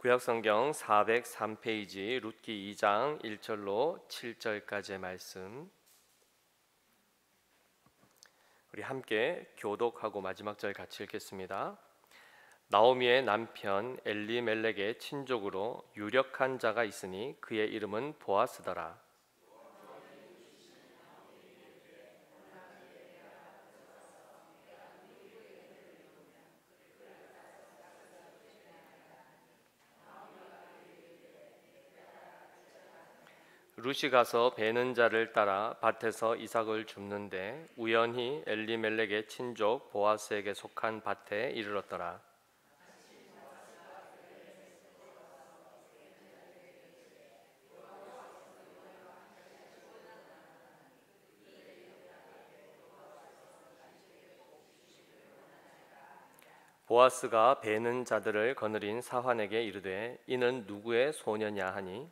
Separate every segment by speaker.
Speaker 1: 구약성경 403페이지 룻기 2장 1절로 7절까지의 말씀, 우리 함께 교독하고 마지막 절 같이 읽겠습니다. 나오미의 남편 엘리멜렉의 친족으로 유력한 자가 있으니 그의 이름은 보아스더라. 룻이 가서 베는 자를 따라 밭에서 이삭을 줍는데 우연히 엘리멜렉의 친족 보아스에게 속한 밭에 이르렀더라. 보아스가 베는 자들을 거느린 사환에게 이르되 이는 누구의 소녀냐 하니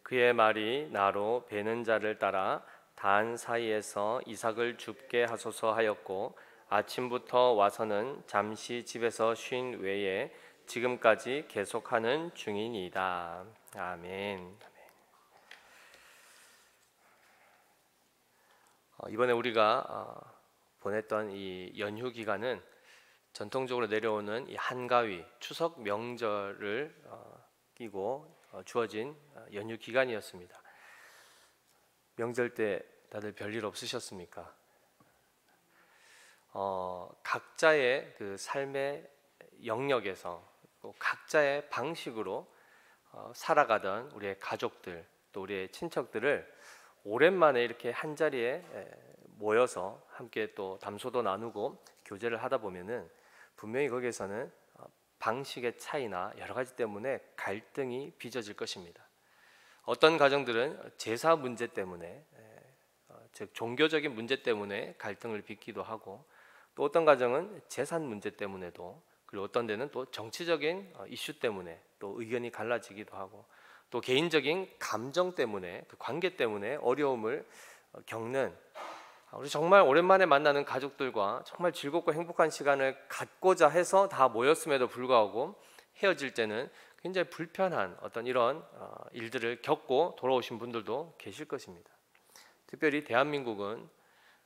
Speaker 1: 그의 말이 나로 베는 자를 따라 단 사이에서 이삭을 줍게 하소서 하였고 아침부터 와서는 잠시 집에서 쉰 외에 지금까지 계속하는 중이니이다. 아멘. 이번에 우리가 보냈던 이 연휴 기간은 전통적으로 내려오는 이 한가위 추석 명절을 끼고 주어진 연휴 기간이었습니다. 명절 때 다들 별일 없으셨습니까? 각자의 그 삶의 영역에서 또 각자의 방식으로 살아가던 우리의 가족들 또 우리의 친척들을 오랜만에 이렇게 한 자리에 모여서 함께 또 담소도 나누고 교제를 하다 보면은 분명히 거기에서는 방식의 차이나 여러 가지 때문에 갈등이 빚어질 것입니다. 어떤 가정들은 제사 문제 때문에, 즉 종교적인 문제 때문에 갈등을 빚기도 하고, 또 어떤 가정은 재산 문제 때문에도, 그리고 어떤 데는 또 정치적인 이슈 때문에 또 의견이 갈라지기도 하고, 또 개인적인 감정 때문에, 그 관계 때문에 어려움을 겪는, 우리 정말 오랜만에 만나는 가족들과 정말 즐겁고 행복한 시간을 갖고자 해서 다 모였음에도 불구하고 헤어질 때는 굉장히 불편한 어떤 이런 일들을 겪고 돌아오신 분들도 계실 것입니다. 특별히 대한민국은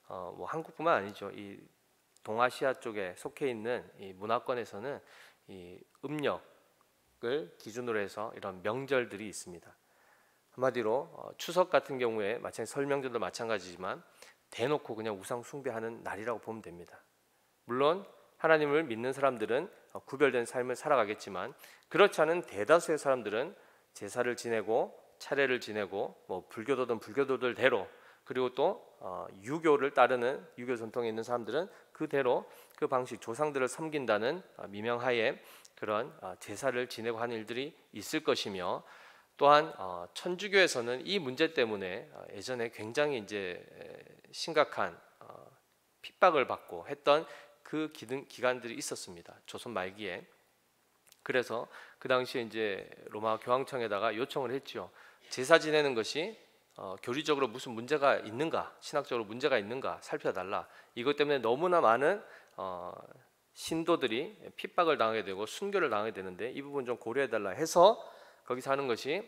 Speaker 1: 뭐 한국뿐만 아니죠. 이 동아시아 쪽에 속해 있는 이 문화권에서는 이 음력을 기준으로 해서 이런 명절들이 있습니다. 한마디로 추석 같은 경우에 마찬가지 설명절도 마찬가지지만 대놓고 그냥 우상 숭배하는 날이라고 보면 됩니다. 물론 하나님을 믿는 사람들은 구별된 삶을 살아가겠지만 그렇지 않은 대다수의 사람들은 제사를 지내고 차례를 지내고 뭐 불교도든 불교도들대로, 그리고 또 유교를 따르는 유교 전통에 있는 사람들은 그대로 그 방식 조상들을 섬긴다는 미명하에 그런 제사를 지내고 하는 일들이 있을 것이며, 또한 천주교에서는 이 문제 때문에 예전에 굉장히 이제 심각한 핍박을 받고 했던 그 기간들이 있었습니다. 조선 말기에. 그래서 그 당시에 이제 로마 교황청에다가 요청을 했죠. 제사 지내는 것이 교리적으로 무슨 문제가 있는가, 신학적으로 문제가 있는가 살펴달라. 이것 때문에 너무나 많은 신도들이 핍박을 당하게 되고 순교를 당하게 되는데 이 부분 좀 고려해달라 해서 거기서 하는 것이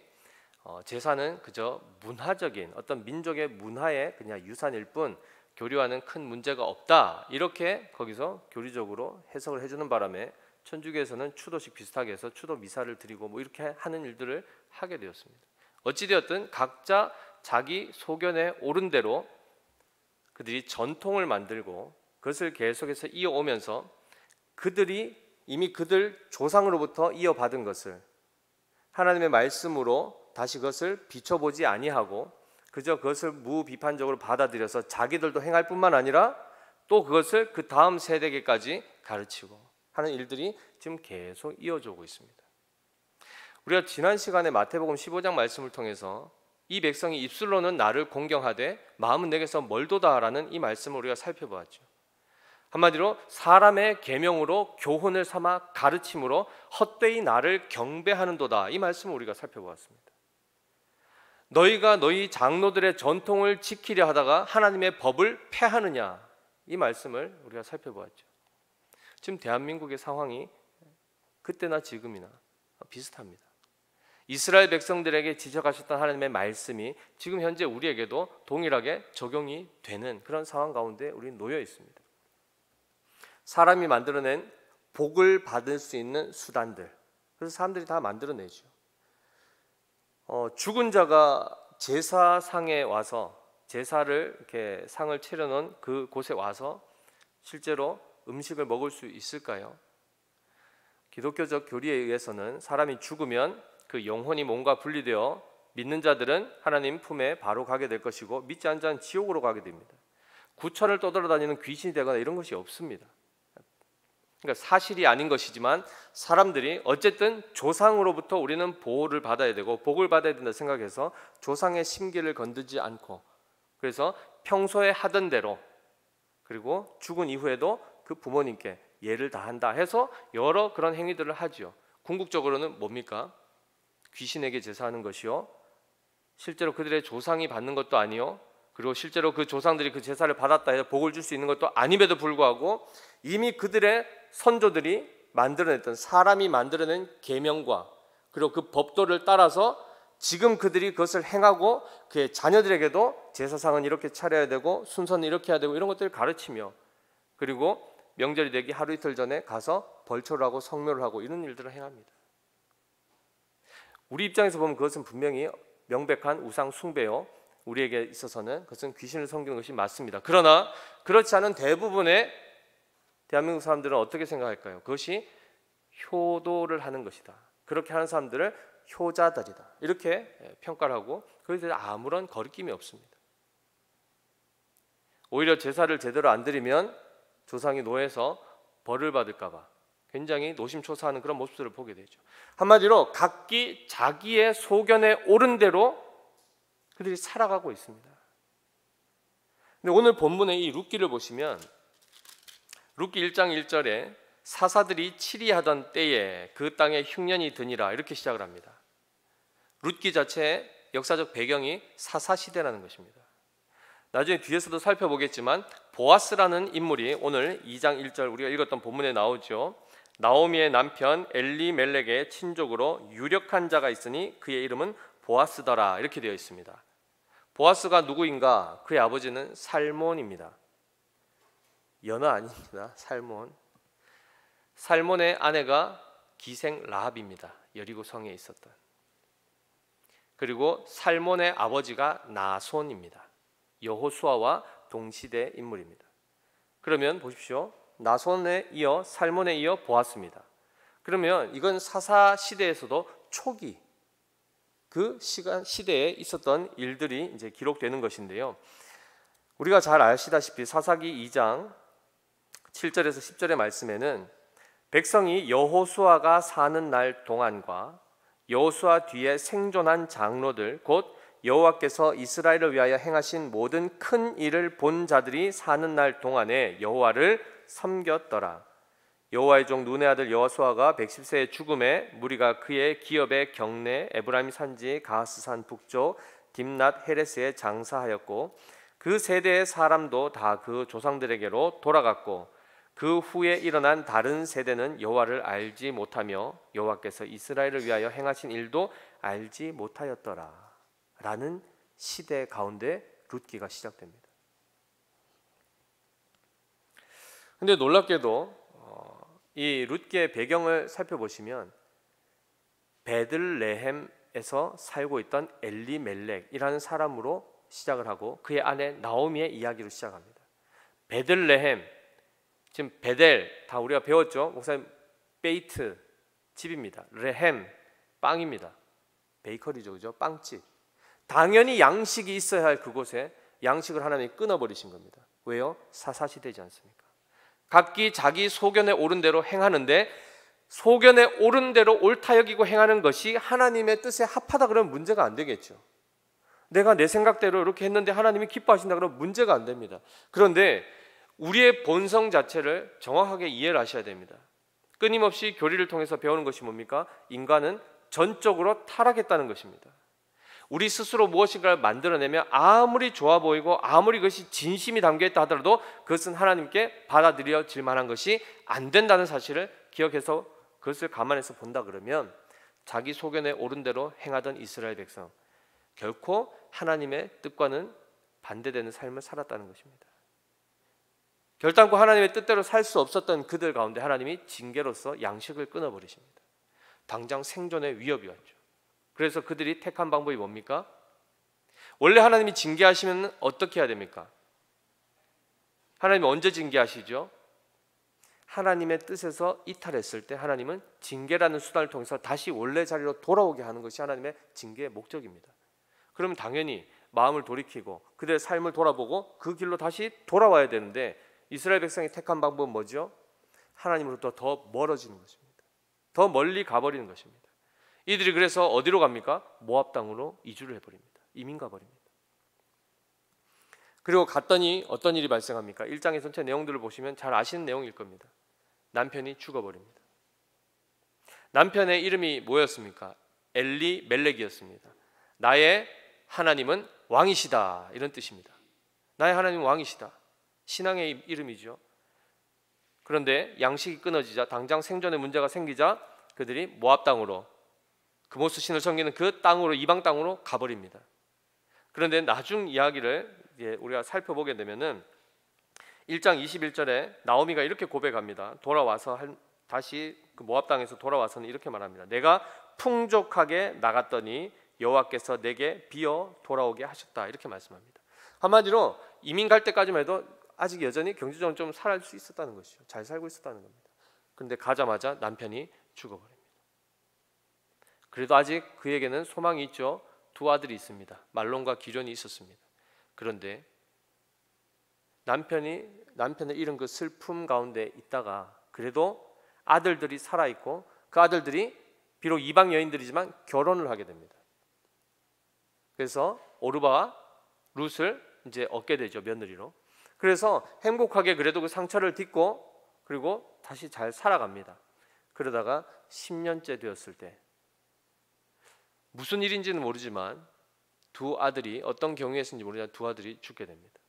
Speaker 1: 제사는 그저 문화적인 어떤 민족의 문화의 그냥 유산일 뿐 교류와는 큰 문제가 없다, 이렇게 거기서 교리적으로 해석을 해주는 바람에 천주교에서는 추도식 비슷하게 해서 추도 미사를 드리고 뭐 이렇게 하는 일들을 하게 되었습니다. 어찌되었든 각자 자기 소견에 옳은 대로 그들이 전통을 만들고 그것을 계속해서 이어오면서 그들이 이미 그들 조상으로부터 이어받은 것을 하나님의 말씀으로 다시 그것을 비춰보지 아니하고 그저 그것을 무비판적으로 받아들여서 자기들도 행할 뿐만 아니라 또 그것을 그 다음 세대에게까지 가르치고 하는 일들이 지금 계속 이어지고 있습니다. 우리가 지난 시간에 마태복음 15장 말씀을 통해서 이 백성이 입술로는 나를 공경하되 마음은 내게서 멀도다라는 이 말씀을 우리가 살펴보았죠. 한마디로 사람의 계명으로 교훈을 삼아 가르침으로 헛되이 나를 경배하는도다, 이 말씀을 우리가 살펴보았습니다. 너희가 너희 장로들의 전통을 지키려 하다가 하나님의 법을 폐하느냐, 이 말씀을 우리가 살펴보았죠. 지금 대한민국의 상황이 그때나 지금이나 비슷합니다. 이스라엘 백성들에게 지적하셨던 하나님의 말씀이 지금 현재 우리에게도 동일하게 적용이 되는 그런 상황 가운데 우리는 놓여 있습니다. 사람이 만들어낸 복을 받을 수 있는 수단들, 그래서 사람들이 다 만들어내죠. 죽은 자가 제사상에 와서 제사를 이렇게 상을 차려놓은 그 곳에 와서 실제로 음식을 먹을 수 있을까요? 기독교적 교리에 의해서는 사람이 죽으면 그 영혼이 몸과 분리되어 믿는 자들은 하나님 품에 바로 가게 될 것이고 믿지 않는 자는 지옥으로 가게 됩니다. 구천을 떠돌아다니는 귀신이 되거나 이런 것이 없습니다. 그러니까 사실이 아닌 것이지만 사람들이 어쨌든 조상으로부터 우리는 보호를 받아야 되고 복을 받아야 된다 생각해서 조상의 심기를 건드지 않고, 그래서 평소에 하던 대로, 그리고 죽은 이후에도 그 부모님께 예를 다한다 해서 여러 그런 행위들을 하죠. 궁극적으로는 뭡니까? 귀신에게 제사하는 것이요, 실제로 그들의 조상이 받는 것도 아니요, 그리고 실제로 그 조상들이 그 제사를 받았다 해서 복을 줄 수 있는 것도 아님에도 불구하고 이미 그들의 선조들이 만들어냈던, 사람이 만들어낸 계명과 그리고 그 법도를 따라서 지금 그들이 그것을 행하고 그의 자녀들에게도 제사상은 이렇게 차려야 되고 순서는 이렇게 해야 되고 이런 것들을 가르치며, 그리고 명절이 되기 하루 이틀 전에 가서 벌초를 하고 성묘를 하고 이런 일들을 행합니다. 우리 입장에서 보면 그것은 분명히 명백한 우상 숭배요, 우리에게 있어서는 그것은 귀신을 섬기는 것이 맞습니다. 그러나 그렇지 않은 대부분의 대한민국 사람들은 어떻게 생각할까요? 그것이 효도를 하는 것이다, 그렇게 하는 사람들을 효자들이다, 이렇게 평가를 하고 그것에 대해서 아무런 거리낌이 없습니다. 오히려 제사를 제대로 안 드리면 조상이 노해서 벌을 받을까 봐 굉장히 노심초사하는 그런 모습들을 보게 되죠. 한마디로 각기 자기의 소견에 옳은 대로 그들이 살아가고 있습니다. 근데 오늘 본문의 이 룻기를 보시면 룻기 1장 1절에 사사들이 치리하던 때에 그 땅에 흉년이 드니라, 이렇게 시작을 합니다. 룻기 자체의 역사적 배경이 사사시대라는 것입니다. 나중에 뒤에서도 살펴보겠지만 보아스라는 인물이 오늘 2장 1절 우리가 읽었던 본문에 나오죠. 나오미의 남편 엘리멜렉의 친족으로 유력한 자가 있으니 그의 이름은 보아스더라, 이렇게 되어 있습니다. 보아스가 누구인가? 그의 아버지는 살몬입니다. 연어 아닙니다. 살몬. 살몬의 아내가 기생 라합입니다. 여리고 성에 있었던. 그리고 살몬의 아버지가 나손입니다. 여호수아와 동시대 인물입니다. 그러면 보십시오. 나손에 이어 살몬에 이어 보아스입니다. 그러면 이건 사사 시대에서도 초기 그 시대에 있었던 일들이 이제 기록되는 것인데요. 우리가 잘 아시다시피 사사기 2장 7절에서 10절의 말씀에는 백성이 여호수아가 사는 날 동안과 여호수아 뒤에 생존한 장로들, 곧 여호와께서 이스라엘을 위하여 행하신 모든 큰 일을 본 자들이 사는 날 동안에 여호와를 섬겼더라. 여호와의 종 눈의 아들 여호수아가 110세의 죽음에 무리가 그의 기업의 경내 에브라임 산지 가스산 북쪽 딥낫 헤레스에 장사하였고 그 세대의 사람도 다 그 조상들에게로 돌아갔고 그 후에 일어난 다른 세대는 여호와를 알지 못하며 여호와께서 이스라엘을 위하여 행하신 일도 알지 못하였더라 라는 시대 가운데 룻기가 시작됩니다. 근데 놀랍게도 이 룻기의 배경을 살펴보시면 베들레헴에서 살고 있던 엘리멜렉이라는 사람으로 시작을 하고 그의 아내 나오미의 이야기로 시작합니다. 베들레헴, 지금 베델 다 우리가 배웠죠. 목사님 베이트 집입니다. 레헴 빵입니다. 베이커리죠, 그죠? 빵집. 당연히 양식이 있어야 할 그곳에 양식을 하나님이 끊어버리신 겁니다. 왜요? 사사시대지 않습니까? 각기 자기 소견에 옳은 대로 행하는데 소견에 옳은 대로 옳다 여기고 행하는 것이 하나님의 뜻에 합하다 그러면 문제가 안 되겠죠. 내가 내 생각대로 이렇게 했는데 하나님이 기뻐하신다 그러면 문제가 안 됩니다. 그런데 우리의 본성 자체를 정확하게 이해를 하셔야 됩니다. 끊임없이 교리를 통해서 배우는 것이 뭡니까? 인간은 전적으로 타락했다는 것입니다. 우리 스스로 무엇인가를 만들어내면 아무리 좋아 보이고 아무리 그것이 진심이 담겨있다 하더라도 그것은 하나님께 받아들여질 만한 것이 안 된다는 사실을 기억해서 그것을 감안해서 본다 그러면 자기 소견에 오른 대로 행하던 이스라엘 백성, 결코 하나님의 뜻과는 반대되는 삶을 살았다는 것입니다. 결단코 하나님의 뜻대로 살 수 없었던 그들 가운데 하나님이 징계로서 양식을 끊어버리십니다. 당장 생존의 위협이 왔죠. 그래서 그들이 택한 방법이 뭡니까? 원래 하나님이 징계하시면 어떻게 해야 됩니까? 하나님이 언제 징계하시죠? 하나님의 뜻에서 이탈했을 때 하나님은 징계라는 수단을 통해서 다시 원래 자리로 돌아오게 하는 것이 하나님의 징계의 목적입니다. 그러면 당연히 마음을 돌이키고 그들의 삶을 돌아보고 그 길로 다시 돌아와야 되는데 이스라엘 백성이 택한 방법은 뭐죠? 하나님으로부터 더 멀어지는 것입니다. 더 멀리 가버리는 것입니다. 이들이 그래서 어디로 갑니까? 모압 땅으로 이주를 해버립니다. 이민 가버립니다. 그리고 갔더니 어떤 일이 발생합니까? 1장의 전체 내용들을 보시면 잘 아시는 내용일 겁니다. 남편이 죽어버립니다. 남편의 이름이 뭐였습니까? 엘리멜렉이었습니다. 나의 하나님은 왕이시다, 이런 뜻입니다. 나의 하나님은 왕이시다, 신앙의 이름이죠. 그런데 양식이 끊어지자, 당장 생존의 문제가 생기자 그들이 모압 땅으로, 그모스 신을 섬기는 그 땅으로, 이방 땅으로 가버립니다. 그런데 나중 이야기를 우리가 살펴보게 되면은 1장 21절에 나오미가 이렇게 고백합니다. 돌아와서 다시 그 모압 땅에서 돌아와서는 이렇게 말합니다. 내가 풍족하게 나갔더니 여호와께서 내게 비어 돌아오게 하셨다, 이렇게 말씀합니다. 한마디로 이민 갈 때까지만 해도 아직 여전히 경제적으로 좀 살 수 있었다는 것이죠. 잘 살고 있었다는 겁니다. 그런데 가자마자 남편이 죽어버립니다. 그래도 아직 그에게는 소망이 있죠. 두 아들이 있습니다. 말론과 기련이 있었습니다. 그런데 남편의 잃은 그 슬픔 가운데 있다가 그래도 아들들이 살아있고 그 아들들이 비록 이방 여인들이지만 결혼을 하게 됩니다. 그래서 오르바와 룻을 이제 얻게 되죠, 며느리로. 그래서 행복하게 그래도 그 상처를 딛고 그리고 다시 잘 살아갑니다. 그러다가 10년째 되었을 때 무슨 일인지는 모르지만 두 아들이, 어떤 경우에서인지 모르지만 두 아들이 죽게 됩니다.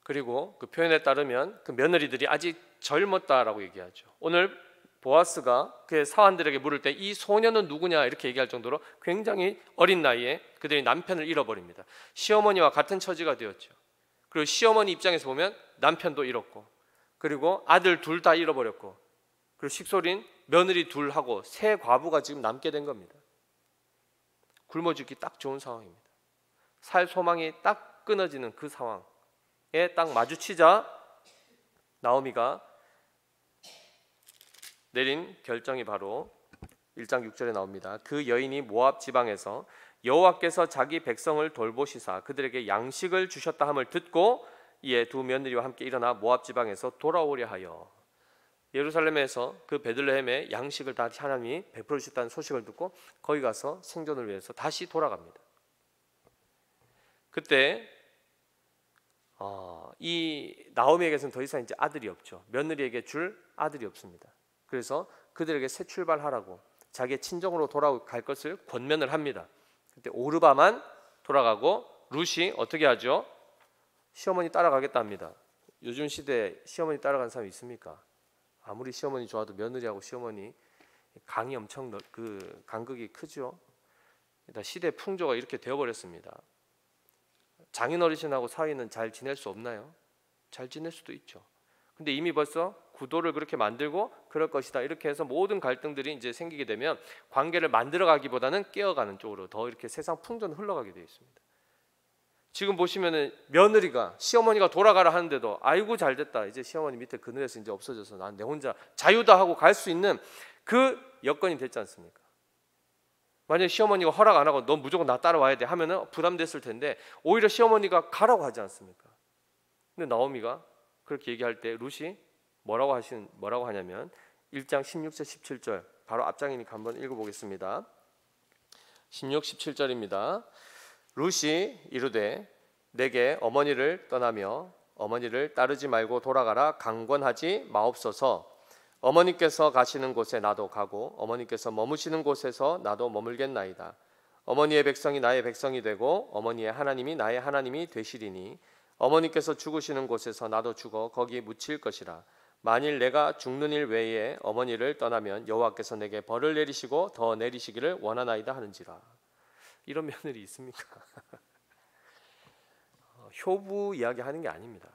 Speaker 1: 그리고 그 표현에 따르면 그 며느리들이 아직 젊었다라고 얘기하죠. 오늘 보아스가 그의 사환들에게 물을 때 이 소녀는 누구냐 이렇게 얘기할 정도로 굉장히 어린 나이에 그들이 남편을 잃어버립니다. 시어머니와 같은 처지가 되었죠. 그리고 시어머니 입장에서 보면 남편도 잃었고, 그리고 아들 둘 다 잃어버렸고, 그리고 식솔인 며느리 둘하고 세 과부가 지금 남게 된 겁니다. 굶어 죽기 딱 좋은 상황입니다. 살 소망이 딱 끊어지는 그 상황에 딱 마주치자 나오미가 내린 결정이 바로 1장 6절에 나옵니다. 그 여인이 모압 지방에서 여호와께서 자기 백성을 돌보시사 그들에게 양식을 주셨다 함을 듣고 이에 두 며느리와 함께 일어나 모압 지방에서 돌아오려 하여, 예루살렘에서 그 베들레헴에 양식을 다시 하나님이 베풀어 주셨다는 소식을 듣고 거기 가서 생존을 위해서 다시 돌아갑니다. 그때 이 나오미에게서는 더 이상 이제 아들이 없죠. 며느리에게 줄 아들이 없습니다. 그래서 그들에게 새 출발하라고 자기의 친정으로 돌아갈 것을 권면을 합니다. 그때 오르바만 돌아가고 룻이 어떻게 하죠? 시어머니 따라가겠다 합니다. 요즘 시대에 시어머니 따라가는 사람이 있습니까? 아무리 시어머니 좋아도 며느리하고 시어머니 강이 엄청 그 간극이 크죠. 시대 풍조가 이렇게 되어버렸습니다. 장인어르신하고 사이는 잘 지낼 수 없나요? 잘 지낼 수도 있죠. 근데 이미 벌써 구도를 그렇게 만들고 그럴 것이다 이렇게 해서 모든 갈등들이 이제 생기게 되면 관계를 만들어가기보다는 깨어가는 쪽으로 더 이렇게 세상 풍조는 흘러가게 되어 있습니다. 지금 보시면은 며느리가 시어머니가 돌아가라 하는데도 아이고 잘 됐다, 이제 시어머니 밑에 그늘에서 이제 없어져서 난 내 혼자 자유다 하고 갈 수 있는 그 여건이 됐지 않습니까? 만약에 시어머니가 허락 안 하고 넌 무조건 나 따라와야 돼 하면은 부담됐을 텐데 오히려 시어머니가 가라고 하지 않습니까? 근데 나오미가 그렇게 얘기할 때 룻이 뭐라고 하냐면 1장 16절 17절 바로 앞장이니까 한번 읽어보겠습니다. 16, 17절입니다. 룻이 이르되 내게 어머니를 떠나며 어머니를 따르지 말고 돌아가라 강권하지 마옵소서. 어머니께서 가시는 곳에 나도 가고 어머니께서 머무시는 곳에서 나도 머물겠나이다. 어머니의 백성이 나의 백성이 되고 어머니의 하나님이 나의 하나님이 되시리니 어머니께서 죽으시는 곳에서 나도 죽어 거기 묻힐 것이라. 만일 내가 죽는 일 외에 어머니를 떠나면 여호와께서 내게 벌을 내리시고 더 내리시기를 원하나이다 하는지라. 이런 며느리 있습니까? 효부 이야기하는 게 아닙니다.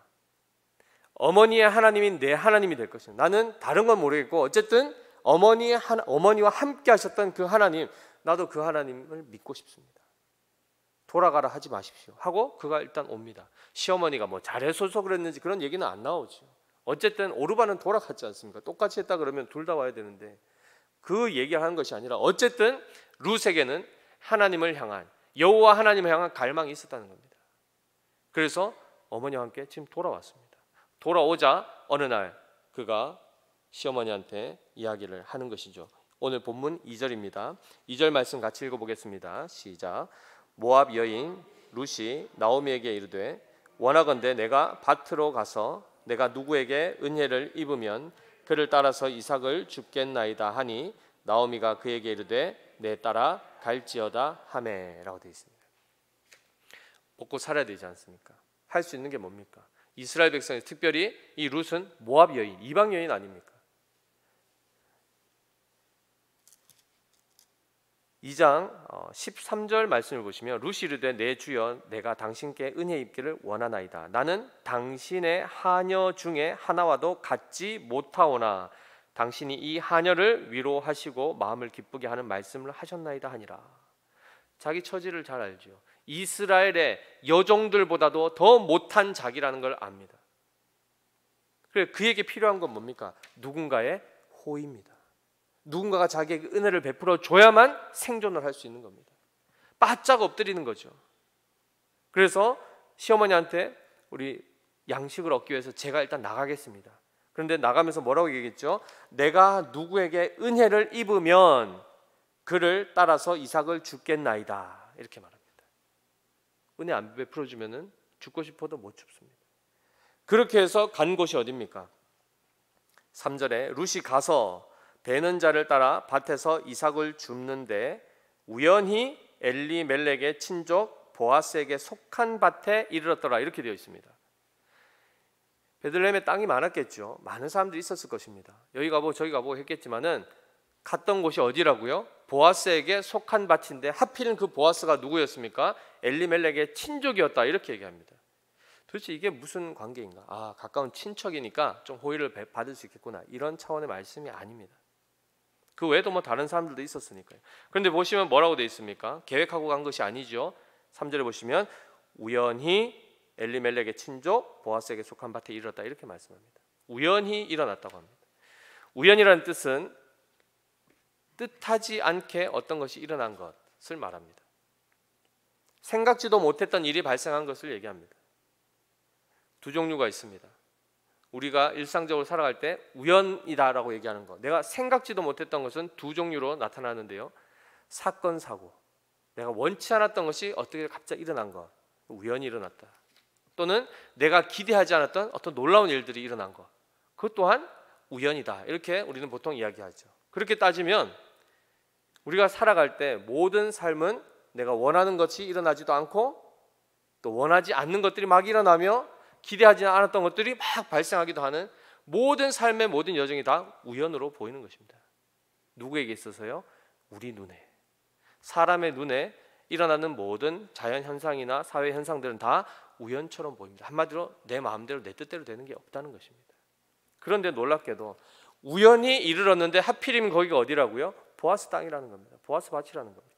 Speaker 1: 어머니의 하나님이 내 하나님이 될 것입니다. 나는 다른 건 모르겠고 어쨌든 어머니와 함께 하셨던 그 하나님, 나도 그 하나님을 믿고 싶습니다. 돌아가라 하지 마십시오 하고 그가 일단 옵니다. 시어머니가 뭐 잘해서서 그랬는지 그런 얘기는 안 나오죠. 어쨌든 오르반은 돌아갔지 않습니까? 똑같이 했다 그러면 둘 다 와야 되는데 그 얘기하는 것이 아니라 어쨌든 룻에게는 하나님을 향한, 여호와 하나님을 향한 갈망이 있었다는 겁니다. 그래서 어머니와 함께 지금 돌아왔습니다. 돌아오자 어느 날 그가 시어머니한테 이야기를 하는 것이죠. 오늘 본문 2절입니다. 2절 말씀 같이 읽어보겠습니다. 시작. 모압 여인 룻이 나오미에게 이르되 원하건대 내가 밭으로 가서 내가 누구에게 은혜를 입으면 그를 따라서 이삭을 줍겠나이다 하니 나오미가 그에게 이르되 내 따라 갈지어다 하매라고 되어 있습니다. 먹고 살아야 되지 않습니까? 할 수 있는 게 뭡니까? 이스라엘 백성이, 특별히 이 룻은 모압 여인, 이방 여인 아닙니까? 2장 13절 말씀을 보시면 룻이 이르되 내 주여 내가 당신께 은혜 입기를 원하나이다. 나는 당신의 하녀 중에 하나와도 같지 못하오나 당신이 이 하녀를 위로하시고 마음을 기쁘게 하는 말씀을 하셨나이다 하니라. 자기 처지를 잘 알죠. 이스라엘의 여종들보다도 더 못한 자기라는 걸 압니다. 그래 그에게 필요한 건 뭡니까? 누군가의 호의입니다. 누군가가 자기에게 은혜를 베풀어 줘야만 생존을 할 수 있는 겁니다. 바짝 엎드리는 거죠. 그래서 시어머니한테 우리 양식을 얻기 위해서 제가 일단 나가겠습니다. 그런데 나가면서 뭐라고 얘기했죠? 내가 누구에게 은혜를 입으면 그를 따라서 이삭을 줍겠나이다. 이렇게 말합니다. 은혜 안 베풀어 주면은 죽고 싶어도 못 줍습니다. 그렇게 해서 간 곳이 어디입니까? 3절에 룻이 가서 베는 자를 따라 밭에서 이삭을 줍는데 우연히 엘리멜렉의 친족 보아스에게 속한 밭에 이르렀더라. 이렇게 되어 있습니다. 베들레헴에 땅이 많았겠죠. 많은 사람들이 있었을 것입니다. 여기 가보고 저기 가보고 했겠지만은 갔던 곳이 어디라고요? 보아스에게 속한 밭인데 하필은 그 보아스가 누구였습니까? 엘리멜렉의 친족이었다. 이렇게 얘기합니다. 도대체 이게 무슨 관계인가? 아, 가까운 친척이니까 좀 호의를 받을 수 있겠구나. 이런 차원의 말씀이 아닙니다. 그 외에도 뭐 다른 사람들도 있었으니까요. 그런데 보시면 뭐라고 되어 있습니까? 계획하고 간 것이 아니죠. 3절에 보시면 우연히 엘리멜렉의 친족 보아스에게 속한 밭에 이르렀다. 이렇게 말씀합니다. 우연히 일어났다고 합니다. 우연이라는 뜻은 뜻하지 않게 어떤 것이 일어난 것을 말합니다. 생각지도 못했던 일이 발생한 것을 얘기합니다. 두 종류가 있습니다. 우리가 일상적으로 살아갈 때 우연이다라고 얘기하는 것, 내가 생각지도 못했던 것은 두 종류로 나타나는데요. 사건, 사고, 내가 원치 않았던 것이 어떻게 갑자기 일어난 것, 우연히 일어났다. 또는 내가 기대하지 않았던 어떤 놀라운 일들이 일어난 것, 그것 또한 우연이다. 이렇게 우리는 보통 이야기하죠. 그렇게 따지면 우리가 살아갈 때 모든 삶은 내가 원하는 것이 일어나지도 않고 또 원하지 않는 것들이 막 일어나며 기대하지 않았던 것들이 막 발생하기도 하는 모든 삶의 모든 여정이 다 우연으로 보이는 것입니다. 누구에게 있어서요? 우리 눈에, 사람의 눈에 일어나는 모든 자연 현상이나 사회 현상들은 다 우연처럼 보입니다. 한마디로 내 마음대로 내 뜻대로 되는 게 없다는 것입니다. 그런데 놀랍게도 우연히 이르렀는데 하필이면 거기가 어디라고요? 보아스 땅이라는 겁니다. 보아스 밭이라는 겁니다.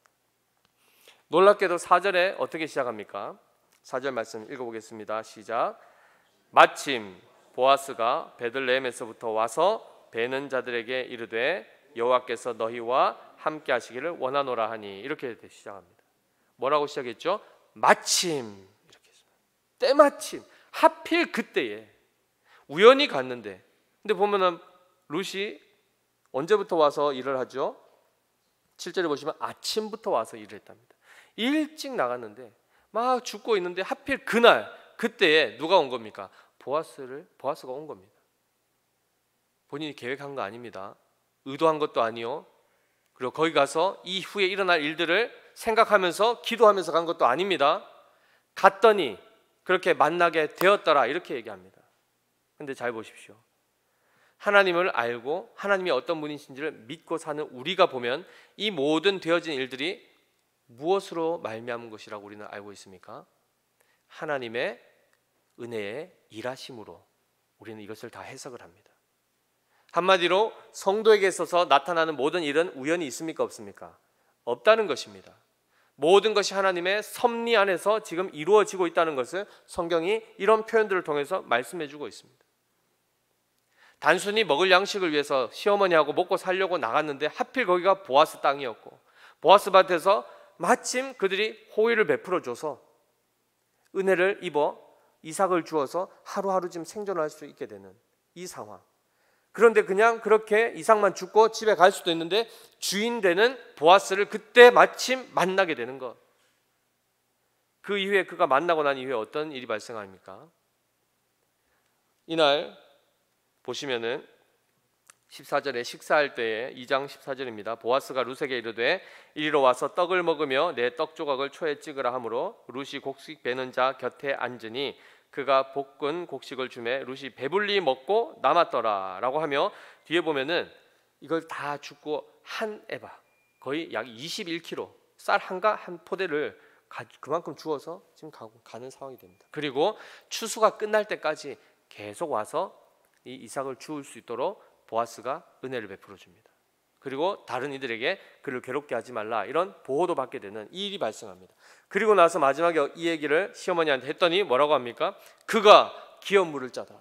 Speaker 1: 놀랍게도 4절에 어떻게 시작합니까? 4절 말씀 읽어보겠습니다. 시작. 마침 보아스가 베들레헴에서부터 와서 베는 자들에게 이르되 여호와께서 너희와 함께 하시기를 원하노라 하니. 이렇게 시작합니다. 뭐라고 시작했죠? 마침. 이렇게 했습니다. 때마침, 하필 그때에 우연히 갔는데, 근데 보면은 룻이 언제부터 와서 일을 하죠? 7절에 보시면 아침부터 와서 일을 했답니다. 일찍 나갔는데 막 죽고 있는데 하필 그날 그때에 누가 온 겁니까? 보아스가 온 겁니다. 본인이 계획한 거 아닙니다. 의도한 것도 아니요. 그리고 거기 가서 이후에 일어날 일들을 생각하면서 기도하면서 간 것도 아닙니다. 갔더니 그렇게 만나게 되었더라 이렇게 얘기합니다. 근데 잘 보십시오. 하나님을 알고 하나님이 어떤 분이신지를 믿고 사는 우리가 보면 이 모든 되어진 일들이 무엇으로 말미암은 것이라고 우리는 알고 있습니까? 하나님의 은혜의 일하심으로 우리는 이것을 다 해석을 합니다. 한마디로 성도에게 있어서 나타나는 모든 일은 우연이 있습니까? 없습니까? 없다는 것입니다. 모든 것이 하나님의 섭리 안에서 지금 이루어지고 있다는 것을 성경이 이런 표현들을 통해서 말씀해 주고 있습니다. 단순히 먹을 양식을 위해서 시어머니하고 먹고 살려고 나갔는데 하필 거기가 보아스 땅이었고 보아스 밭에서 마침 그들이 호의를 베풀어 줘서 은혜를 입어 이삭을 주어서 하루하루 지금 생존할 수 있게 되는 이 상황. 그런데 그냥 그렇게 이삭만 죽고 집에 갈 수도 있는데 주인 되는 보아스를 그때 마침 만나게 되는 것. 그 이후에 그가 만나고 난 이후에 어떤 일이 발생합니까? 이날 보시면은 14절에 식사할 때에 2장 14절입니다. 보아스가 룻에게 이르되 이리로 와서 떡을 먹으며 내 떡 조각을 초에 찍으라 하므로 룻이 곡식 베는 자 곁에 앉으니 그가 볶은 곡식을 주매 룻이 배불리 먹고 남았더라 라고 하며 뒤에 보면은 이걸 다 줍고 한 에바 거의 약 21kg 쌀 한 포대를 그만큼 주어서 지금 가는 상황이 됩니다. 그리고 추수가 끝날 때까지 계속 와서 이 이삭을 주울 수 있도록 보아스가 은혜를 베풀어 줍니다. 그리고 다른 이들에게 그를 괴롭게 하지 말라 이런 보호도 받게 되는 이 일이 발생합니다. 그리고 나서 마지막에 이 얘기를 시어머니한테 했더니 뭐라고 합니까? 그가 기업 물을 자다.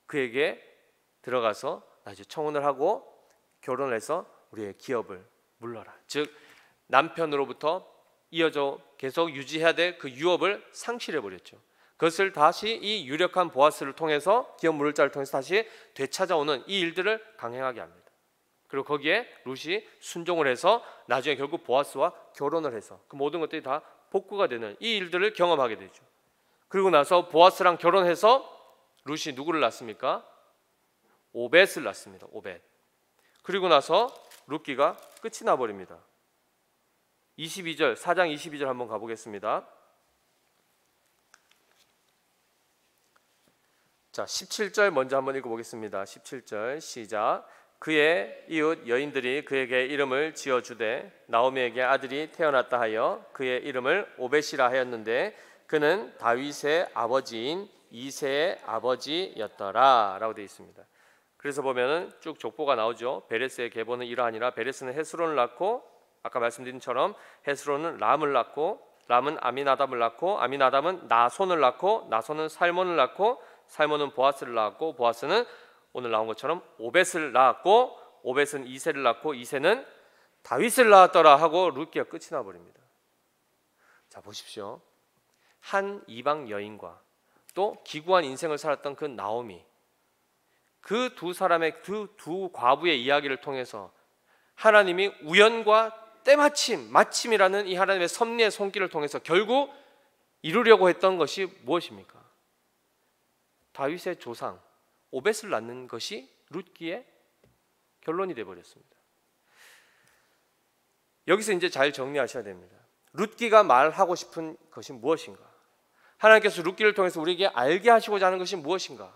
Speaker 1: 그에게 들어가서 이제 청혼을 하고 결혼을 해서 우리의 기업을 물러라. 즉 남편으로부터 이어져 계속 유지해야 될 그 유업을 상실해 버렸죠. 그것을 다시 이 유력한 보아스를 통해서 기업 물을 자를 통해서 다시 되찾아오는 이 일들을 강행하게 합니다. 그리고 거기에 룻이 순종을 해서 나중에 결국 보아스와 결혼을 해서 그 모든 것들이 다 복구가 되는 이 일들을 경험하게 되죠. 그리고 나서 보아스랑 결혼해서 룻이 누구를 낳습니까? 오벳을 낳습니다. 오벳. 그리고 나서 룻기가 끝이 나버립니다. 22절 4장 22절 한번 가보겠습니다. 자 17절 먼저 한번 읽어보겠습니다. 17절 시작. 그의 이웃 여인들이 그에게 이름을 지어주되 나오미에게 아들이 태어났다 하여 그의 이름을 오벳이라 하였는데 그는 다윗의 아버지인 이새의 아버지였더라 라고 되어 있습니다. 그래서 보면은 쭉 족보가 나오죠. 베레스의 계보는 이러하니라. 베레스는 헤스론을 낳고 아까 말씀드린 처럼 헤스론은 람을 낳고 람은 아미나답을 낳고 아미나답은 나손을 낳고 나손은 살몬을 낳고 살몬은 보아스를 낳았고 보아스는 오늘 나온 것처럼 오벳을 낳았고 오벳은 이새를 낳고 이새는 다윗을 낳았더라 하고 룻기가 끝이 나버립니다. 자 보십시오. 한 이방 여인과 또 기구한 인생을 살았던 그 나오미 그 두 사람의 그 두 과부의 이야기를 통해서 하나님이 우연과 때마침 마침이라는 이 하나님의 섭리의 손길을 통해서 결국 이루려고 했던 것이 무엇입니까? 다윗의 조상 오벳을 낳는 것이 룻기의 결론이 되어버렸습니다. 여기서 이제 잘 정리하셔야 됩니다. 룻기가 말하고 싶은 것이 무엇인가? 하나님께서 룻기를 통해서 우리에게 알게 하시고자 하는 것이 무엇인가?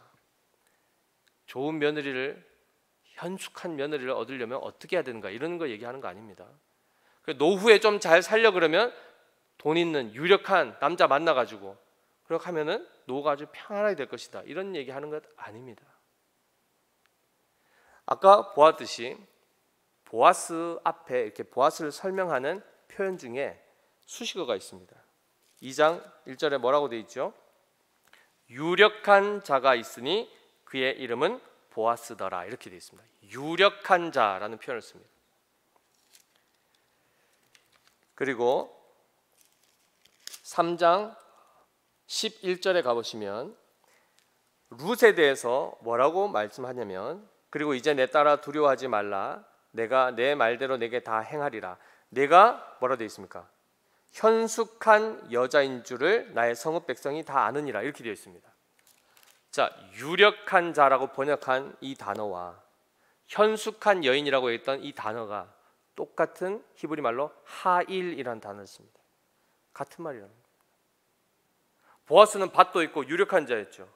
Speaker 1: 좋은 며느리를 현숙한 며느리를 얻으려면 어떻게 해야 되는가 이런 거 얘기하는 거 아닙니다. 노후에 좀 잘 살려 그러면 돈 있는 유력한 남자 만나가지고 그렇게 하면은 노후가 아주 평안하게 될 것이다 이런 얘기하는 것 아닙니다. 아까 보았듯이 보아스 앞에 이렇게 보아스를 설명하는 표현 중에 수식어가 있습니다. 2장 1절에 뭐라고 되어 있죠? 유력한 자가 있으니 그의 이름은 보아스더라 이렇게 되어 있습니다. 유력한 자라는 표현을 씁니다. 그리고 3장 11절에 가보시면 룻에 대해서 뭐라고 말씀하냐면 그리고 이제 내 딸아 두려워하지 말라 내가 내 말대로 내게 다 행하리라. 내가 뭐라 되어 있습니까? 현숙한 여자인 줄을 나의 성읍 백성이 다 아느니라 이렇게 되어 있습니다. 자, 유력한 자라고 번역한 이 단어와 현숙한 여인이라고 했던 이 단어가 똑같은 히브리 말로 하일이라는 단어를 씁니다. 같은 말이라는 거예요. 보아스는 밭도 있고 유력한 자였죠.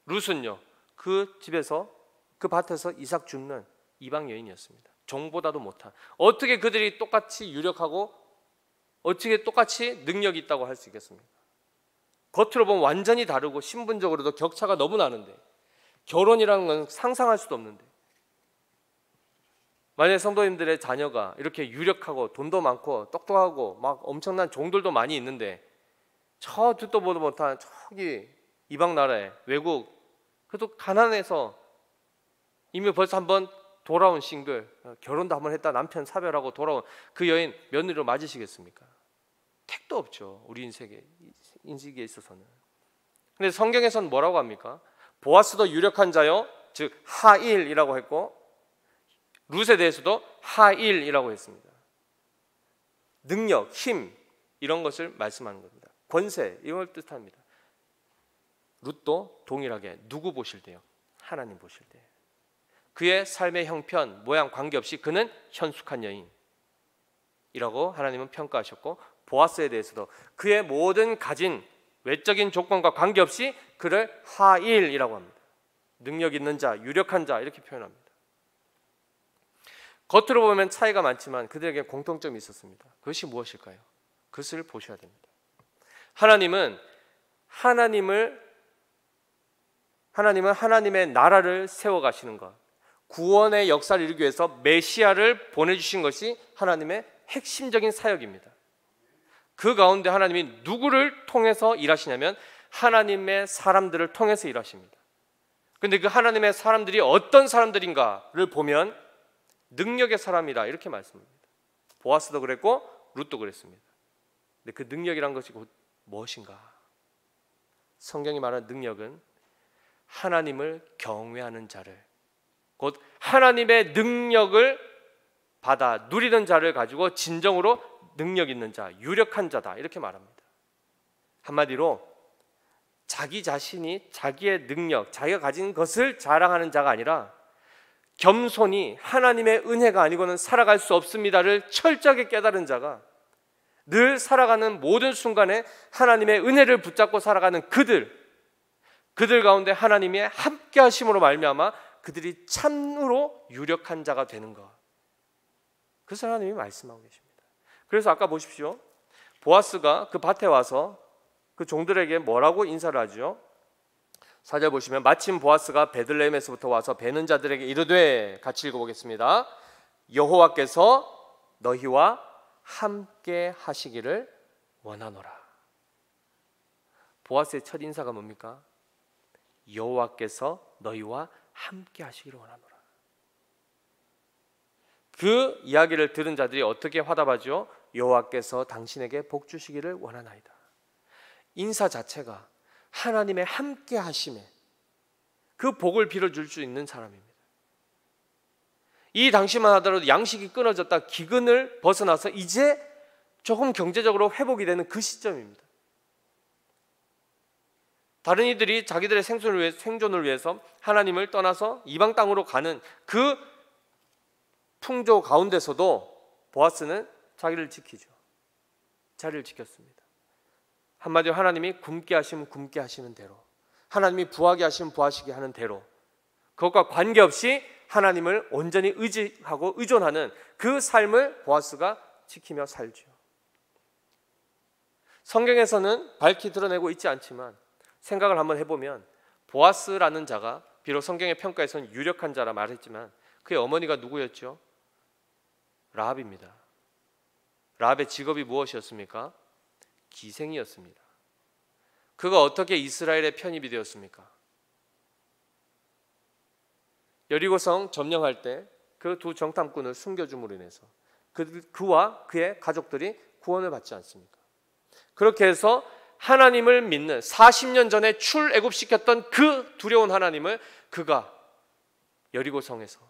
Speaker 1: 룻은요, 그 집에서 그 밭에서 이삭 줍는 이방 여인이었습니다. 종보다도 못한, 어떻게 그들이 똑같이 유력하고 어떻게 똑같이 능력이 있다고 할 수 있겠습니까? 겉으로 보면 완전히 다르고 신분적으로도 격차가 너무 나는데, 결혼이라는 건 상상할 수도 없는데, 만약에 성도님들의 자녀가 이렇게 유력하고 돈도 많고 똑똑하고 막 엄청난 종들도 많이 있는데, 저 듣도 보도 못한 저기 이방 나라에, 외국, 그래도 가난해서 이미 벌써 한번 돌아온 싱글, 결혼도 한번 했다 남편 사별하고 돌아온 그 여인 며느리로 맞으시겠습니까? 택도 없죠, 우리 인식에 있어서는. 근데 성경에서는 뭐라고 합니까? 보아스도 유력한 자요, 즉 하일이라고 했고, 룻에 대해서도 하일이라고 했습니다. 능력, 힘, 이런 것을 말씀하는 겁니다. 권세, 이걸 뜻합니다. 룻도 동일하게 누구 보실 때요? 하나님 보실 때. 그의 삶의 형편, 모양 관계없이 그는 현숙한 여인이라고 하나님은 평가하셨고, 보아스에 대해서도 그의 모든 가진 외적인 조건과 관계없이 그를 하일이라고 합니다. 능력 있는 자, 유력한 자, 이렇게 표현합니다. 겉으로 보면 차이가 많지만 그들에게 공통점이 있었습니다. 그것이 무엇일까요? 그것을 보셔야 됩니다. 하나님은 하나님의 나라를 세워가시는 것, 구원의 역사를 이루기 위해서 메시아를 보내주신 것이 하나님의 핵심적인 사역입니다. 그 가운데 하나님이 누구를 통해서 일하시냐면 하나님의 사람들을 통해서 일하십니다. 그런데 그 하나님의 사람들이 어떤 사람들인가를 보면 능력의 사람이다, 이렇게 말씀합니다. 보아스도 그랬고 룻도 그랬습니다. 근데 그 능력이란 것이 곧 무엇인가? 성경이 말하는 능력은 하나님을 경외하는 자를, 곧 하나님의 능력을 받아 누리는 자를 가지고 진정으로 능력 있는 자, 유력한 자다, 이렇게 말합니다. 한마디로 자기 자신이 자기의 능력, 자기가 가진 것을 자랑하는 자가 아니라 겸손히 하나님의 은혜가 아니고는 살아갈 수 없습니다를 철저하게 깨달은 자가, 늘 살아가는 모든 순간에 하나님의 은혜를 붙잡고 살아가는 그들 가운데 하나님의 함께 하심으로 말미암아 그들이 참으로 유력한 자가 되는 것, 그래서 하나님이 말씀하고 계십니다. 그래서 아까 보십시오, 보아스가 그 밭에 와서 그 종들에게 뭐라고 인사를 하죠? 4절 보시면, 마침 보아스가 베들레헴에서부터 와서 베는 자들에게 이르되, 같이 읽어보겠습니다. 여호와께서 너희와 함께 하시기를 원하노라. 보아스의 첫 인사가 뭡니까? 여호와께서 너희와 함께 하시기를 원하노라. 그 이야기를 들은 자들이 어떻게 화답하죠? 여호와께서 당신에게 복 주시기를 원하나이다. 인사 자체가 하나님의 함께 하심에 그 복을 빌어줄 수 있는 사람입니다. 이 당시만 하더라도 양식이 끊어졌다 기근을 벗어나서 이제 조금 경제적으로 회복이 되는 그 시점입니다. 다른 이들이 자기들의 생존을 위해서 하나님을 떠나서 이방 땅으로 가는 그 풍조 가운데서도 보아스는 자기를 지키죠. 자리를 지켰습니다. 한마디로 하나님이 굶게 하시면 굶게 하시는 대로, 하나님이 부하게 하시면 부하시게 하는 대로, 그것과 관계없이 하나님을 온전히 의지하고 의존하는 그 삶을 보아스가 지키며 살죠. 성경에서는 밝히 드러내고 있지 않지만 생각을 한번 해보면, 보아스라는 자가 비록 성경의 평가에서는 유력한 자라 말했지만 그의 어머니가 누구였죠? 라합입니다. 라합의 직업이 무엇이었습니까? 기생이었습니다. 그가 어떻게 이스라엘의 편입이 되었습니까? 여리고성 점령할 때 그 두 정탐꾼을 숨겨줌으로 인해서 그와 그의 가족들이 구원을 받지 않습니까? 그렇게 해서 하나님을 믿는, 40년 전에 출애굽시켰던 그 두려운 하나님을 그가 여리고성에서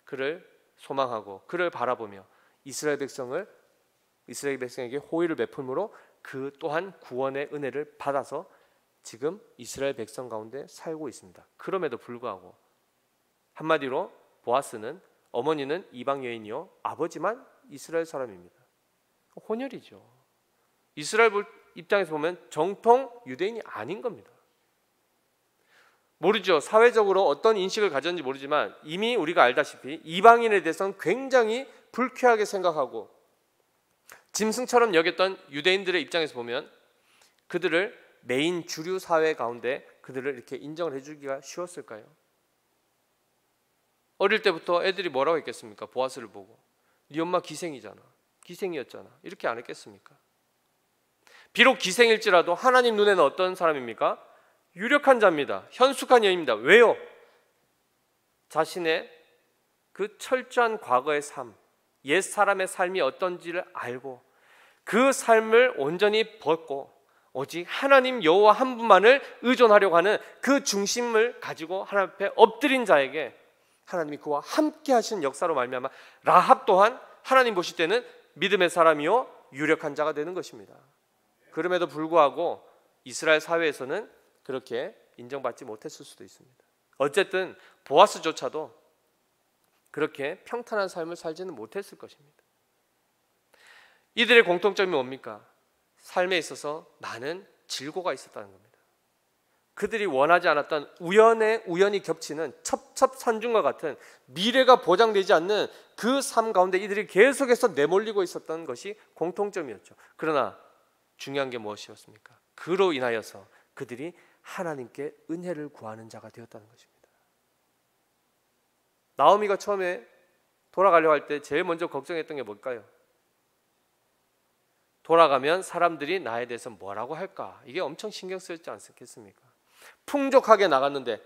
Speaker 1: 그를 소망하고 그를 바라보며 이스라엘 백성에게 호의를 베풀므로 그 또한 구원의 은혜를 받아서 지금 이스라엘 백성 가운데 살고 있습니다. 그럼에도 불구하고 한마디로 보아스는 어머니는 이방 여인이요 아버지만 이스라엘 사람입니다. 혼혈이죠. 이스라엘 입장에서 보면 정통 유대인이 아닌 겁니다. 모르죠. 사회적으로 어떤 인식을 가졌는지 모르지만 이미 우리가 알다시피 이방인에 대해서는 굉장히 불쾌하게 생각하고 짐승처럼 여겼던 유대인들의 입장에서 보면 그들을 메인 주류 사회 가운데 그들을 이렇게 인정을 해주기가 쉬웠을까요? 어릴 때부터 애들이 뭐라고 했겠습니까? 보아스를 보고 네 엄마 기생이잖아, 기생이었잖아, 이렇게 안 했겠습니까? 비록 기생일지라도 하나님 눈에는 어떤 사람입니까? 유력한 자입니다. 현숙한 여인입니다. 왜요? 자신의 그 철저한 과거의 삶, 옛 사람의 삶이 어떤지를 알고 그 삶을 온전히 벗고 오직 하나님 여호와 한 분만을 의존하려고 하는 그 중심을 가지고 하나님 앞에 엎드린 자에게 하나님이 그와 함께 하시는 역사로 말미암아 라합 또한 하나님 보실 때는 믿음의 사람이요 유력한 자가 되는 것입니다. 그럼에도 불구하고 이스라엘 사회에서는 그렇게 인정받지 못했을 수도 있습니다. 어쨌든 보아스조차도 그렇게 평탄한 삶을 살지는 못했을 것입니다. 이들의 공통점이 뭡니까? 삶에 있어서 많은 질고가 있었다는 겁니다. 그들이 원하지 않았던 우연히 겹치는 첩첩산중과 같은 미래가 보장되지 않는 그 삶 가운데 이들이 계속해서 내몰리고 있었던 것이 공통점이었죠. 그러나 중요한 게 무엇이었습니까? 그로 인하여서 그들이 하나님께 은혜를 구하는 자가 되었다는 것입니다. 나오미가 처음에 돌아가려고 할 때 제일 먼저 걱정했던 게 뭘까요? 돌아가면 사람들이 나에 대해서 뭐라고 할까? 이게 엄청 신경 쓰였지 않겠습니까? 풍족하게 나갔는데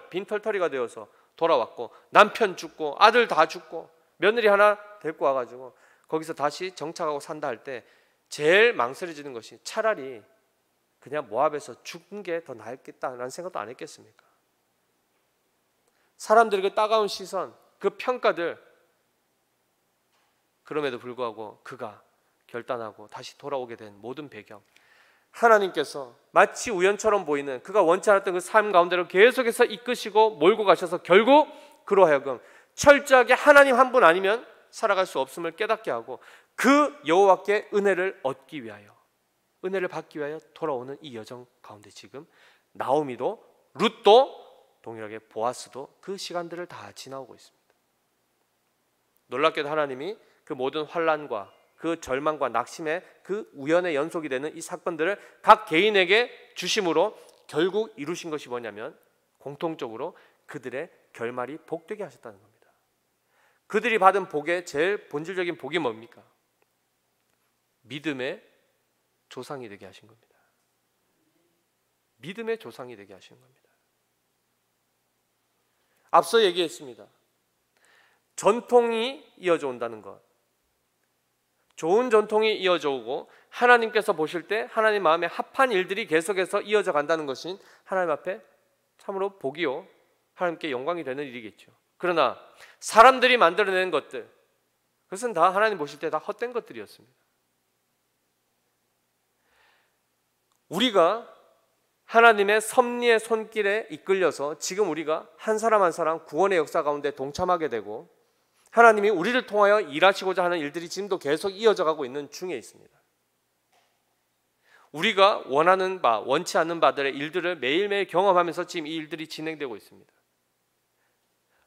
Speaker 1: 빈털터리가 되어서 돌아왔고 남편 죽고 아들 다 죽고 며느리 하나 데리고 와가지고 거기서 다시 정착하고 산다 할 때 제일 망설여지는 것이 차라리 그냥 모압에서 죽은 게 더 나았겠다라는 생각도 안 했겠습니까? 사람들의 그 따가운 시선, 그 평가들, 그럼에도 불구하고 그가 결단하고 다시 돌아오게 된 모든 배경, 하나님께서 마치 우연처럼 보이는 그가 원치 않았던 그 삶 가운데로 계속해서 이끄시고 몰고 가셔서 결국 그로 하여금 철저하게 하나님 한 분 아니면 살아갈 수 없음을 깨닫게 하고 그 여호와께 은혜를 얻기 위하여, 은혜를 받기 위하여 돌아오는 이 여정 가운데 지금 나오미도 룻도 동일하게 보아스도 그 시간들을 다 지나오고 있습니다. 놀랍게도 하나님이 그 모든 환난과 그 절망과 낙심의 그 우연의 연속이 되는 이 사건들을 각 개인에게 주심으로 결국 이루신 것이 뭐냐면 공통적으로 그들의 결말이 복되게 하셨다는 겁니다. 그들이 받은 복의 제일 본질적인 복이 뭡니까? 믿음의 조상이 되게 하신 겁니다. 믿음의 조상이 되게 하신 겁니다. 앞서 얘기했습니다. 전통이 이어져 온다는 것, 좋은 전통이 이어져 오고 하나님께서 보실 때 하나님 마음에 합한 일들이 계속해서 이어져 간다는 것은 하나님 앞에 참으로 복이요 하나님께 영광이 되는 일이겠죠. 그러나 사람들이 만들어낸 것들, 그것은 다 하나님 보실 때 다 헛된 것들이었습니다. 우리가 하나님의 섭리의 손길에 이끌려서 지금 우리가 한 사람 한 사람 구원의 역사 가운데 동참하게 되고 하나님이 우리를 통하여 일하시고자 하는 일들이 지금도 계속 이어져 가고 있는 중에 있습니다. 우리가 원하는 바, 원치 않는 바들의 일들을 매일매일 경험하면서 지금 이 일들이 진행되고 있습니다.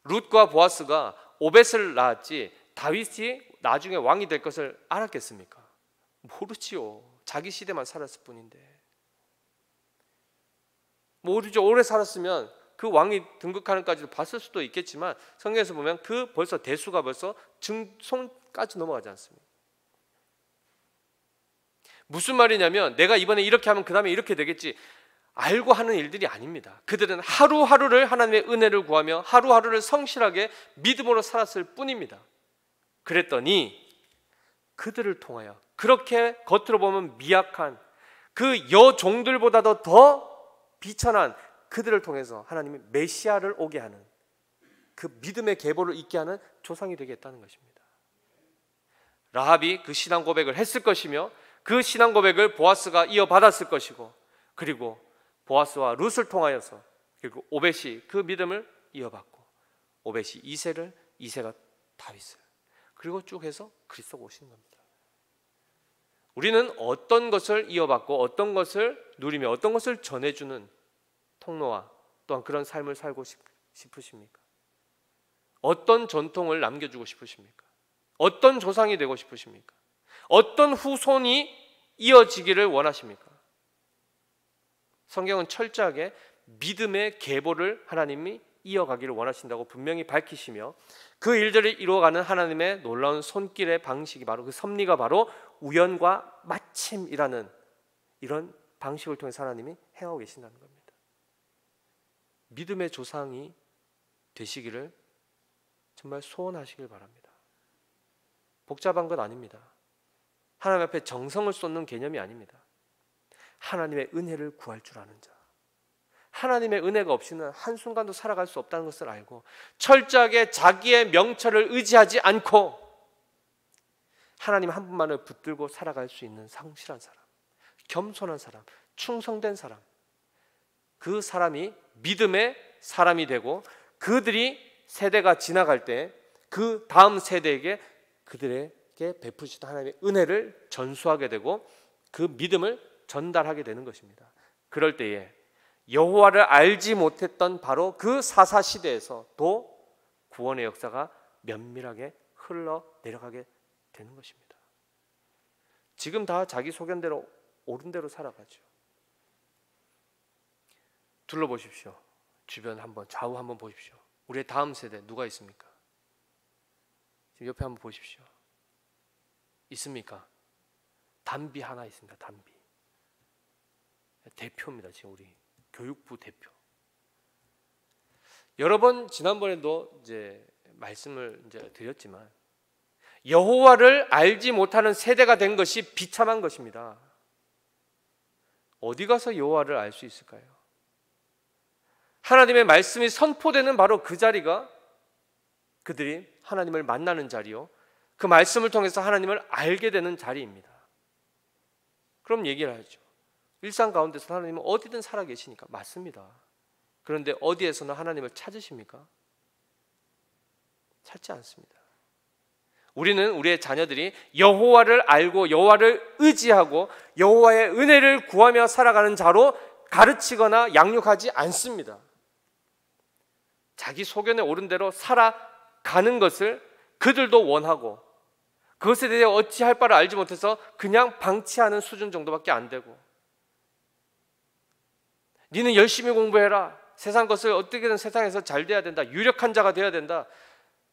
Speaker 1: 룻과 보아스가 오벳을 낳았지 다윗이 나중에 왕이 될 것을 알았겠습니까? 모르지요. 자기 시대만 살았을 뿐인데. 모르죠. 오래 살았으면 그 왕이 등극하는까지도 봤을 수도 있겠지만 성경에서 보면 그 벌써 대수가 벌써 증손까지 넘어가지 않습니다. 무슨 말이냐면 내가 이번에 이렇게 하면 그 다음에 이렇게 되겠지 알고 하는 일들이 아닙니다. 그들은 하루하루를 하나님의 은혜를 구하며 하루하루를 성실하게 믿음으로 살았을 뿐입니다. 그랬더니 그들을 통하여 그렇게 겉으로 보면 미약한 그 여종들보다도 더 비천한 그들을 통해서 하나님이 메시아를 오게 하는 그 믿음의 계보를 잇게 하는 조상이 되겠다는 것입니다. 라합이 그 신앙 고백을 했을 것이며 그 신앙 고백을 보아스가 이어받았을 것이고 그리고 보아스와 룻을 통하여서 그리고 오벳이 그 믿음을 이어받고 오벳이 이새를 2세가 다윗을, 그리고 쭉 해서 그리스도가 오시는 겁니다. 우리는 어떤 것을 이어받고 어떤 것을 누리며 어떤 것을 전해주는 통로와 또한 그런 삶을 살고 싶으십니까? 어떤 전통을 남겨주고 싶으십니까? 어떤 조상이 되고 싶으십니까? 어떤 후손이 이어지기를 원하십니까? 성경은 철저하게 믿음의 계보를 하나님이 이어가기를 원하신다고 분명히 밝히시며, 그 일들을 이루어가는 하나님의 놀라운 손길의 방식이 바로, 그 섭리가 바로 우연과 마침이라는 이런 방식을 통해서 하나님이 행하고 계신다는 겁니다. 믿음의 조상이 되시기를 정말 소원하시길 바랍니다. 복잡한 건 아닙니다. 하나님 앞에 정성을 쏟는 개념이 아닙니다. 하나님의 은혜를 구할 줄 아는 자, 하나님의 은혜가 없이는 한순간도 살아갈 수 없다는 것을 알고 철저하게 자기의 명철을 의지하지 않고 하나님 한 분만을 붙들고 살아갈 수 있는 성실한 사람, 겸손한 사람, 충성된 사람, 그 사람이 믿음의 사람이 되고, 그들이 세대가 지나갈 때 그 다음 세대에게 그들에게 베푸시던 하나님의 은혜를 전수하게 되고 그 믿음을 전달하게 되는 것입니다. 그럴 때에 여호와를 알지 못했던 바로 그 사사 시대에서도 구원의 역사가 면밀하게 흘러 내려가게 되는 것입니다. 지금 다 자기 소견대로 옳은 대로 살아가죠. 둘러보십시오. 주변 한번, 좌우 한번 보십시오. 우리의 다음 세대 누가 있습니까? 지금 옆에 한번 보십시오. 있습니까? 단비 하나 있습니다. 단비. 대표입니다. 지금 우리 교육부 대표. 여러 번 지난번에도 이제 말씀을 이제 드렸지만, 여호와를 알지 못하는 세대가 된 것이 비참한 것입니다. 어디 가서 여호와를 알 수 있을까요? 하나님의 말씀이 선포되는 바로 그 자리가 그들이 하나님을 만나는 자리요, 그 말씀을 통해서 하나님을 알게 되는 자리입니다. 그럼 얘기를 하죠. 일상 가운데서 하나님은 어디든 살아계시니까. 맞습니다. 그런데 어디에서나 하나님을 찾으십니까? 찾지 않습니다. 우리는 우리의 자녀들이 여호와를 알고 여호와를 의지하고 여호와의 은혜를 구하며 살아가는 자로 가르치거나 양육하지 않습니다. 자기 소견에 옳은 대로 살아가는 것을 그들도 원하고, 그것에 대해 어찌할 바를 알지 못해서 그냥 방치하는 수준 정도밖에 안 되고, 니는 열심히 공부해라, 세상 것을 어떻게든 세상에서 잘 돼야 된다, 유력한 자가 돼야 된다,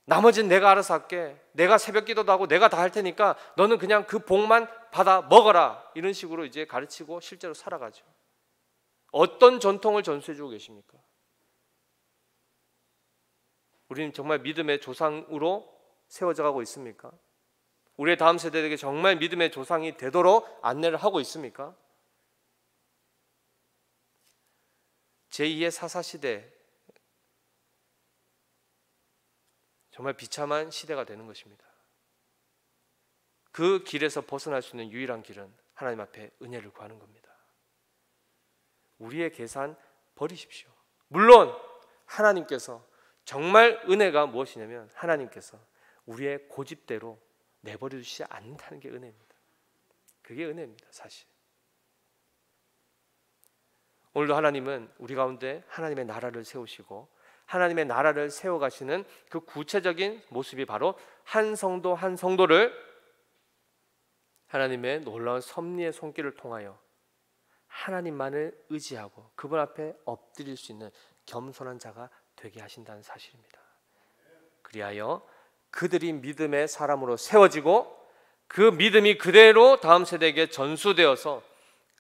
Speaker 1: 나머지는 내가 알아서 할게, 내가 새벽 기도도 하고 내가 다 할 테니까 너는 그냥 그 복만 받아 먹어라, 이런 식으로 이제 가르치고 실제로 살아가죠. 어떤 전통을 전수해주고 계십니까? 우리는 정말 믿음의 조상으로 세워져 가고 있습니까? 우리의 다음 세대에게 정말 믿음의 조상이 되도록 안내를 하고 있습니까? 제2의 사사시대, 정말 비참한 시대가 되는 것입니다. 그 길에서 벗어날 수 있는 유일한 길은 하나님 앞에 은혜를 구하는 겁니다. 우리의 계산 버리십시오. 물론 하나님께서 정말 은혜가 무엇이냐면, 하나님께서 우리의 고집대로 내버려 두시지 않는다는 게 은혜입니다. 그게 은혜입니다. 사실 오늘도 하나님은 우리 가운데 하나님의 나라를 세우시고 하나님의 나라를 세워가시는 그 구체적인 모습이 바로 한 성도 한 성도를 하나님의 놀라운 섭리의 손길을 통하여 하나님만을 의지하고 그분 앞에 엎드릴 수 있는 겸손한 자가 되게 하신다는 사실입니다. 그리하여 그들이 믿음의 사람으로 세워지고 그 믿음이 그대로 다음 세대에게 전수되어서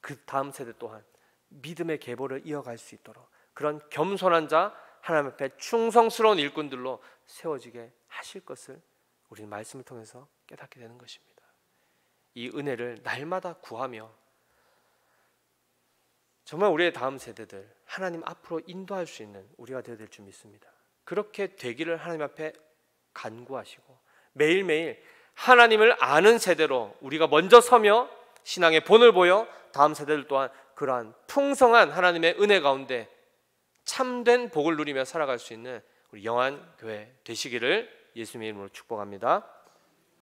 Speaker 1: 그 다음 세대 또한 믿음의 계보를 이어갈 수 있도록 그런 겸손한 자, 하나님 앞에 충성스러운 일꾼들로 세워지게 하실 것을 우리는 말씀을 통해서 깨닫게 되는 것입니다. 이 은혜를 날마다 구하며 정말 우리의 다음 세대들 하나님 앞으로 인도할 수 있는 우리가 되어야 될 줄 믿습니다. 그렇게 되기를 하나님 앞에 간구하시고 매일매일 하나님을 아는 세대로 우리가 먼저 서며 신앙의 본을 보여 다음 세대들 또한 그러한 풍성한 하나님의 은혜 가운데 참된 복을 누리며 살아갈 수 있는 우리 영안 교회 되시기를 예수님의 이름으로 축복합니다.